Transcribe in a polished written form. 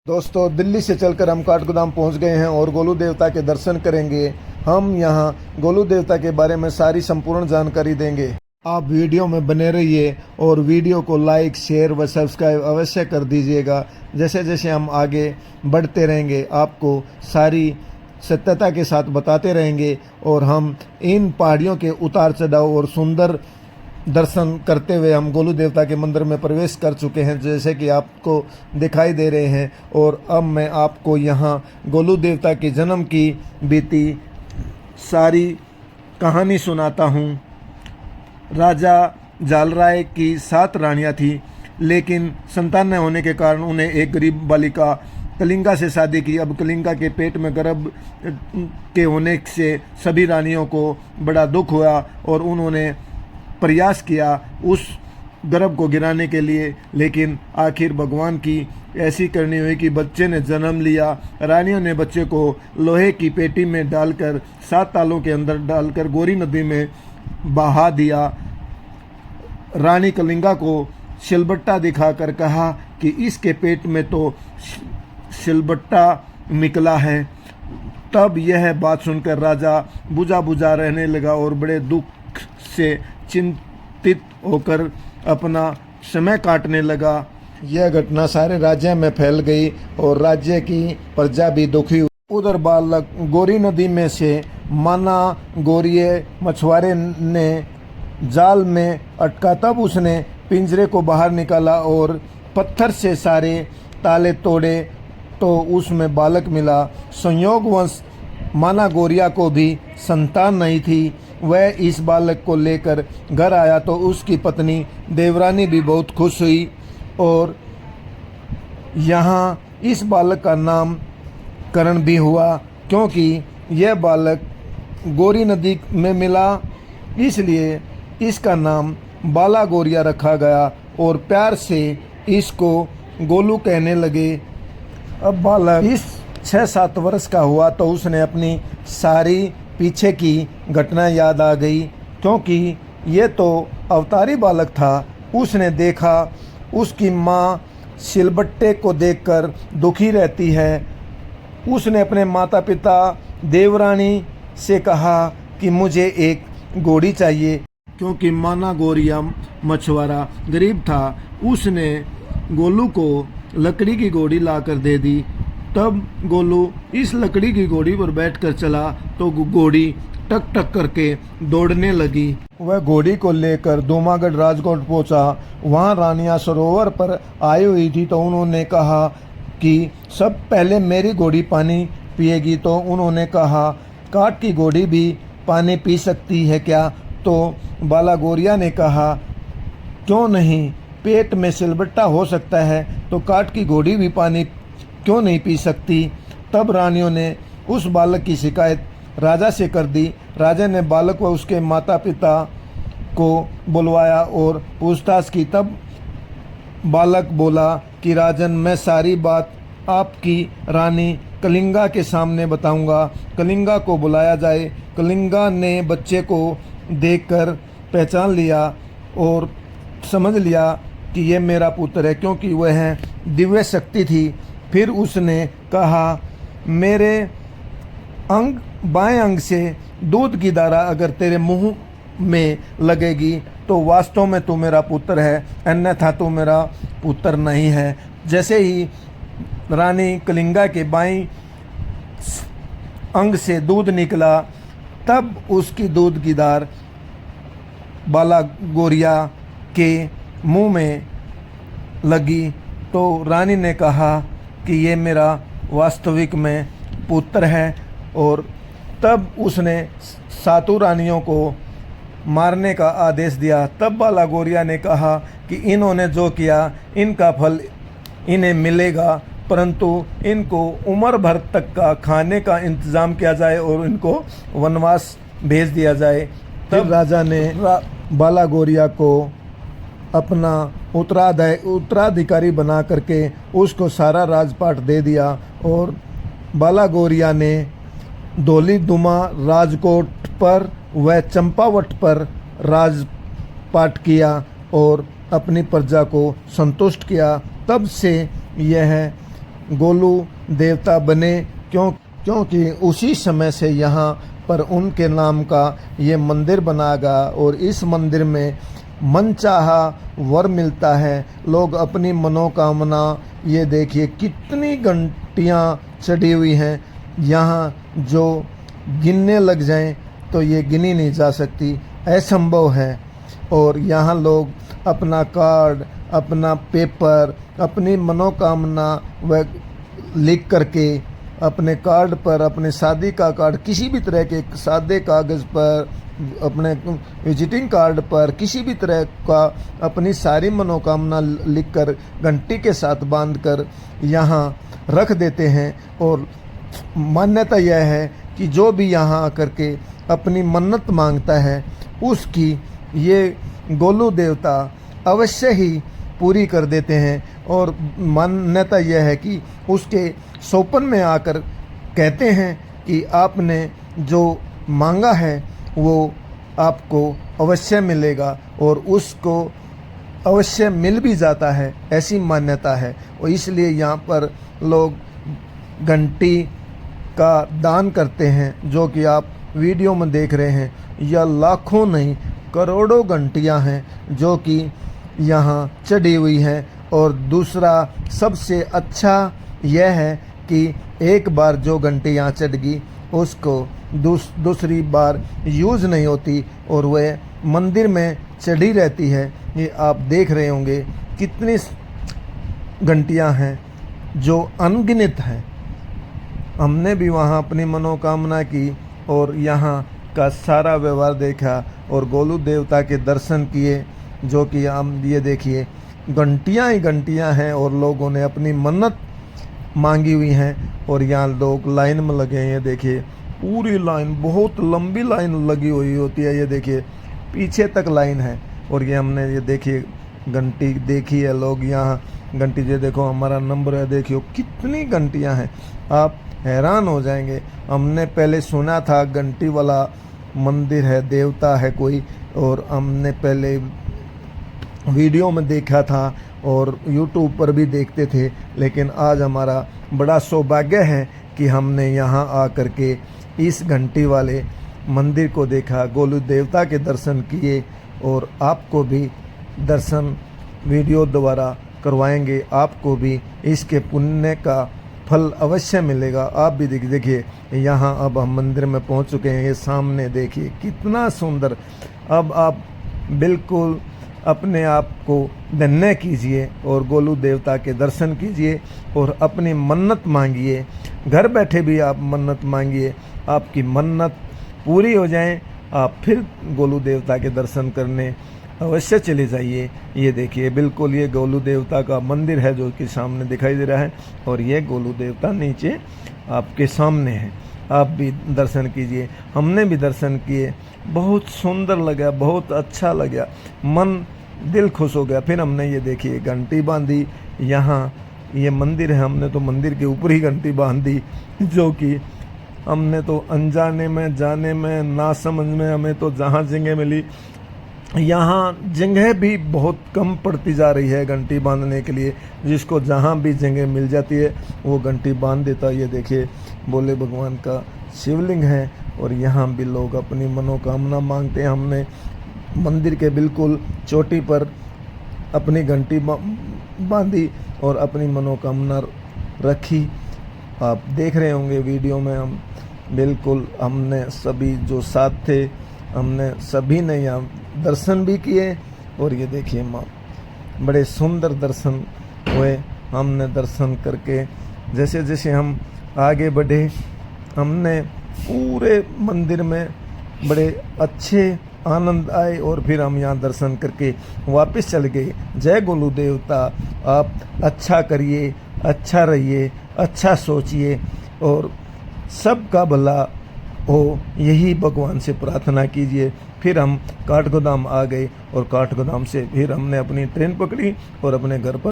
दोस्तों, दिल्ली से चलकर हम काठगोदाम पहुंच गए हैं और गोलू देवता के दर्शन करेंगे। हम यहां गोलू देवता के बारे में सारी संपूर्ण जानकारी देंगे। आप वीडियो में बने रहिए और वीडियो को लाइक, शेयर व सब्सक्राइब अवश्य कर दीजिएगा। जैसे जैसे हम आगे बढ़ते रहेंगे आपको सारी सत्यता के साथ बताते रहेंगे और हम इन पहाड़ियों के उतार चढ़ाव और सुंदर दर्शन करते हुए हम गोलू देवता के मंदिर में प्रवेश कर चुके हैं, जैसे कि आपको दिखाई दे रहे हैं। और अब मैं आपको यहाँ गोलू देवता के जन्म की बीती सारी कहानी सुनाता हूँ। राजा जालराय की 7 रानियाँ थी, लेकिन संतान न होने के कारण उन्हें एक गरीब बालिका कलिंगा से शादी की। अब कलिंगा के पेट में गर्भ के होने से सभी रानियों को बड़ा दुख हुआ और उन्होंने प्रयास किया उस गर्भ को गिराने के लिए, लेकिन आखिर भगवान की ऐसी करनी हुई कि बच्चे ने जन्म लिया। रानियों ने बच्चे को लोहे की पेटी में डालकर 7 तालों के अंदर डालकर गोरी नदी में बहा दिया। रानी कलिंगा को सिलबट्टा दिखाकर कहा कि इसके पेट में तो सिलबट्टा निकला है। तब यह बात सुनकर राजा बुझा बुझा रहने लगा और बड़े दुख से चिंतित होकर अपना समय काटने लगा। यह घटना सारे राज्य में फैल गई और राज्य की प्रजा भी दुखी हुई। उधर बालक गोरी नदी में से माना गोरिये मछुआरे ने जाल में अटका। तब उसने पिंजरे को बाहर निकाला और पत्थर से सारे ताले तोड़े तो उसमें बालक मिला। संयोगवश माना गोरिया को भी संतान नहीं थी। वह इस बालक को लेकर घर आया तो उसकी पत्नी देवरानी भी बहुत खुश हुई और यहाँ इस बालक का नाम करण भी हुआ, क्योंकि यह बालक गोरी नदी में मिला, इसलिए इसका नाम बाला गोरिया रखा गया और प्यार से इसको गोलू कहने लगे। अब बालक इस 6-7 वर्ष का हुआ तो उसने अपनी सारी पीछे की घटना याद आ गई, क्योंकि ये तो अवतारी बालक था। उसने देखा उसकी माँ सिलबट्टे को देखकर दुखी रहती है। उसने अपने माता पिता देवरानी से कहा कि मुझे एक घोड़ी चाहिए, क्योंकि माना गोरिया मछुआरा गरीब था। उसने गोलू को लकड़ी की घोड़ी लाकर दे दी। तब गोलू इस लकड़ी की घोड़ी पर बैठकर चला तो घोड़ी टक टक करके दौड़ने लगी। वह घोड़ी को लेकर दोमागढ़ राजकोट पहुंचा। वहां रानियां सरोवर पर आई हुई थी तो उन्होंने कहा कि सब पहले मेरी घोड़ी पानी पिएगी। तो उन्होंने कहा काठ की घोड़ी भी पानी पी सकती है क्या? तो बाला गोरिया ने कहा क्यों नहीं, पेट में सिलबट्टा हो सकता है तो काठ की घोड़ी भी पानी क्यों नहीं पी सकती। तब रानियों ने उस बालक की शिकायत राजा से कर दी। राजा ने बालक व उसके माता पिता को बुलवाया और पूछताछ की। तब बालक बोला कि राजन, मैं सारी बात आपकी रानी कलिंगा के सामने बताऊंगा। कलिंगा को बुलाया जाए। कलिंगा ने बच्चे को देखकर पहचान लिया और समझ लिया कि यह मेरा पुत्र है, क्योंकि वह दिव्य शक्ति थी। फिर उसने कहा मेरे बाएं अंग से दूध की धारा अगर तेरे मुंह में लगेगी तो वास्तव में तू मेरा पुत्र है, अन्यथा तू मेरा पुत्र नहीं है। जैसे ही रानी कलिंगा के बाएं अंग से दूध निकला तब उसकी दूध की धार बाला गोरिया के मुंह में लगी। तो रानी ने कहा कि ये मेरा वास्तविक में पुत्र है और तब उसने 7 रानियों को मारने का आदेश दिया। तब बाला गोरिया ने कहा कि इन्होंने जो किया इनका फल इन्हें मिलेगा, परंतु इनको उम्र भर तक का खाने का इंतज़ाम किया जाए और इनको वनवास भेज दिया जाए। तब राजा ने बाला गोरिया को अपना उत्तराधिकारी बना करके उसको सारा राजपाट दे दिया और बाला गोरिया ने धौली दुमा राजकोट पर व चंपावट पर राजपाट किया और अपनी प्रजा को संतुष्ट किया। तब से यह गोलू देवता बने, क्योंकि उसी समय से यहाँ पर उनके नाम का ये मंदिर बनागा और इस मंदिर में मनचाहा वर मिलता है। लोग अपनी मनोकामना, ये देखिए कितनी घंटियाँ चढ़ी हुई हैं यहाँ, जो गिनने लग जाएं तो ये गिनी नहीं जा सकती, असंभव है। और यहाँ लोग अपना कार्ड, अपना पेपर, अपनी मनोकामना व लिख करके अपने कार्ड पर, अपने शादी का कार्ड, किसी भी तरह के सादे कागज़ पर, अपने विजिटिंग कार्ड पर, किसी भी तरह का अपनी सारी मनोकामना लिखकर घंटी के साथ बांधकर यहाँ रख देते हैं। और मान्यता यह है कि जो भी यहाँ आकर के अपनी मन्नत मांगता है उसकी ये गोलू देवता अवश्य ही पूरी कर देते हैं। और मान्यता यह है कि उसके सोपन में आकर कहते हैं कि आपने जो मांगा है वो आपको अवश्य मिलेगा, और उसको अवश्य मिल भी जाता है, ऐसी मान्यता है। और इसलिए यहाँ पर लोग घंटी का दान करते हैं, जो कि आप वीडियो में देख रहे हैं। यह लाखों नहीं करोड़ों घंटियाँ हैं जो कि यहाँ चढ़ी हुई हैं। और दूसरा सबसे अच्छा यह है कि एक बार जो घंटी यहाँ चढ़ गई उसको दूसरी बार यूज़ नहीं होती और वह मंदिर में चढ़ी रहती है। ये आप देख रहे होंगे कितनी घंटियाँ हैं जो अनगिनत हैं। हमने भी वहाँ अपनी मनोकामना की और यहाँ का सारा व्यवहार देखा और गोलू देवता के दर्शन किए, जो कि हम ये देखिए घंटियाँ ही घंटियाँ हैं और लोगों ने अपनी मन्नत मांगी हुई हैं। और यहाँ लोग लाइन में लगे हैं, ये देखिए पूरी लाइन, बहुत लंबी लाइन लगी हुई होती है, ये देखिए पीछे तक लाइन है। और ये हमने ये देखिए घंटी देखी है, लोग यहाँ घंटी, ये देखो हमारा नंबर है, देखियो कितनी घंटियाँ हैं, आप हैरान हो जाएंगे। हमने पहले सुना था घंटी वाला मंदिर है, देवता है कोई, और हमने पहले वीडियो में देखा था और यूट्यूब पर भी देखते थे, लेकिन आज हमारा बड़ा सौभाग्य है कि हमने यहाँ आकर के इस घंटी वाले मंदिर को देखा, गोलू देवता के दर्शन किए। और आपको भी दर्शन वीडियो द्वारा करवाएंगे, आपको भी इसके पुण्य का फल अवश्य मिलेगा। आप भी देखिए यहाँ अब हम मंदिर में पहुँच चुके हैं, ये सामने देखिए कितना सुंदर। अब आप बिल्कुल अपने आप को धन्य कीजिए और गोलू देवता के दर्शन कीजिए और अपनी मन्नत मांगिए। घर बैठे भी आप मन्नत मांगिए, आपकी मन्नत पूरी हो जाए, आप फिर गोलू देवता के दर्शन करने अवश्य चले जाइए। ये देखिए बिल्कुल ये गोलू देवता का मंदिर है जो कि सामने दिखाई दे रहा है, और ये गोलू देवता नीचे आपके सामने है। आप भी दर्शन कीजिए, हमने भी दर्शन किए, बहुत सुंदर लगा, बहुत अच्छा लगा, मन दिल खुश हो गया। फिर हमने ये देखिए घंटी बांधी, यहाँ ये मंदिर है, हमने तो मंदिर के ऊपर ही घंटी बांध दी, जो कि हमने तो अनजाने में, जाने में, ना समझ में, हमें तो जहाँ जगह मिली, यहाँ जगह भी बहुत कम पड़ती जा रही है घंटी बांधने के लिए। जिसको जहाँ भी जगह मिल जाती है वो घंटी बांध देता है। ये देखिए भोले भगवान का शिवलिंग है और यहाँ भी लोग अपनी मनोकामना मांगते हैं। हमने मंदिर के बिल्कुल चोटी पर अपनी घंटी बांधी और अपनी मनोकामना रखी। आप देख रहे होंगे वीडियो में, हम बिल्कुल हमने सभी जो साथ थे, हमने सभी ने यहाँ दर्शन भी किए। और ये देखिए माँ, बड़े सुंदर दर्शन हुए। हमने दर्शन करके जैसे जैसे हम आगे बढ़े, हमने पूरे मंदिर में बड़े अच्छे आनंद आए और फिर हम यहाँ दर्शन करके वापस चल गए। जय गोलू देवता, आप अच्छा करिए, अच्छा रहिए, अच्छा सोचिए और सबका भला हो, यही भगवान से प्रार्थना कीजिए। फिर हम काठगोदाम आ गए और काठगोदाम से फिर हमने अपनी ट्रेन पकड़ी और अपने घर पर